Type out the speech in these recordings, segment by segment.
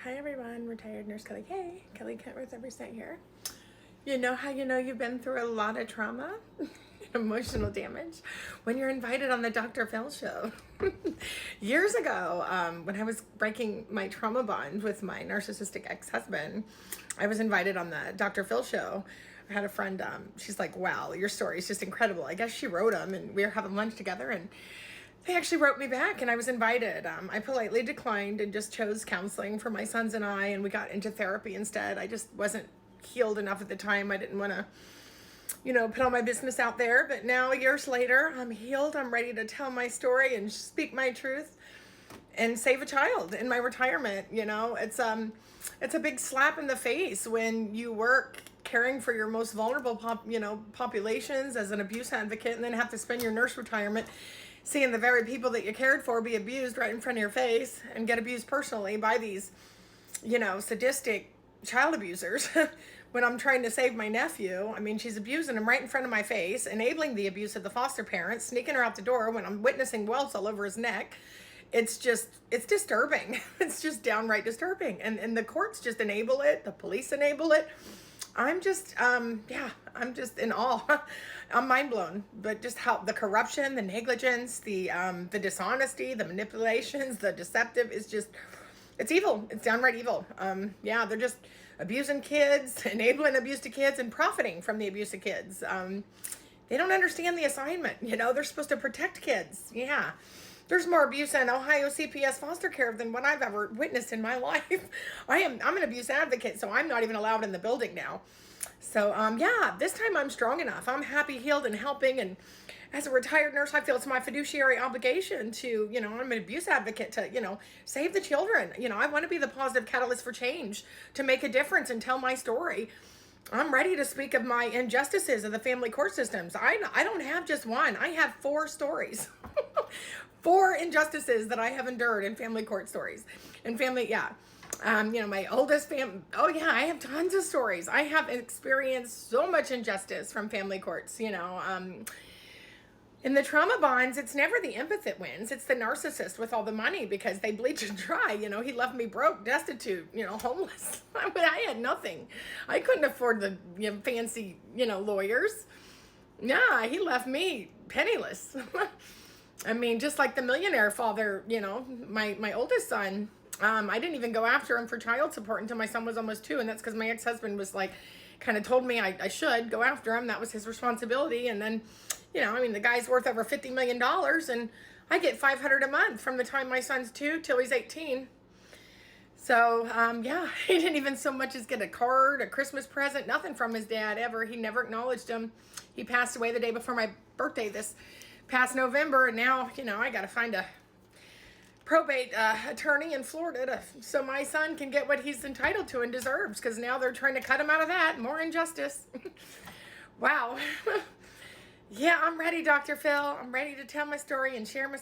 Hi everyone, retired nurse Kelly K. Kelly Kentworth every cent here. You know how you know you've been through a lot of trauma, emotional damage, when you're invited on the Dr. Phil show. Years ago, when I was breaking my trauma bond with my narcissistic ex-husband, I was invited on the Dr. Phil show. I had a friend, she's like, wow, your story is just incredible. I guess she wrote them and we were having lunch together and they actually wrote me back and I was invited. I politely declined and just chose counseling for my sons and I, and we got into therapy instead. I just wasn't healed enough at the time. I didn't want to, put all my business out there. But now, years later, I'm healed. I'm ready to tell my story and speak my truth and save a child in my retirement. It's a big slap in the face when you work caring for your most vulnerable populations as an abuse advocate, and then have to spend your nurse retirement seeing the very people that you cared for be abused right in front of your face and get abused personally by these, sadistic child abusers. When I'm trying to save my nephew, she's abusing him right in front of my face, enabling the abuse of the foster parents, sneaking her out the door when I'm witnessing welts all over his neck. It's disturbing. It's just downright disturbing. And the courts just enable it. The police enable it. I'm just in awe. I'm mind blown. But just how the corruption, the negligence, the dishonesty, the manipulations, the deceptive is just, it's evil. It's downright evil. They're just abusing kids, enabling abuse to kids, and profiting from the abuse of kids. They don't understand the assignment. They're supposed to protect kids. Yeah. There's more abuse in Ohio CPS foster care than what I've ever witnessed in my life. I'm an abuse advocate, so I'm not even allowed in the building now. So, this time I'm strong enough. I'm happy, healed, and helping. And as a retired nurse, I feel it's my fiduciary obligation to, I'm an abuse advocate to, save the children. I want to be the positive catalyst for change, to make a difference and tell my story. I'm ready to speak of my injustices of the family court systems. I don't have just one. I have 4 stories. 4 injustices that I have endured in family court stories. And family, my oldest I have tons of stories. I have experienced so much injustice from family courts, In the trauma bonds, it's never the empath that wins. It's the narcissist with all the money because they bleach and dry. He left me broke, destitute, homeless. I had nothing. I couldn't afford the fancy, lawyers. Yeah, he left me penniless. Just like the millionaire father, my oldest son, I didn't even go after him for child support until my son was almost 2. And that's because my ex-husband was kind of told me I should go after him. That was his responsibility. And then, the guy's worth over $50 million and I get $500 a month from the time my son's 2 till he's 18. So, he didn't even so much as get a card, a Christmas present, nothing from his dad ever. He never acknowledged him. He passed away the day before my birthday this past November. And now, I got to find a probate attorney in Florida so my son can get what he's entitled to and deserves, because now they're trying to cut him out of that. More injustice. Wow. Yeah, I'm ready, Dr. Phil. I'm ready to tell my story and share my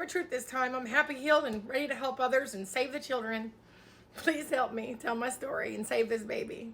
truth this time. I'm happy, healed, and ready to help others and save the children. Please help me tell my story and save this baby.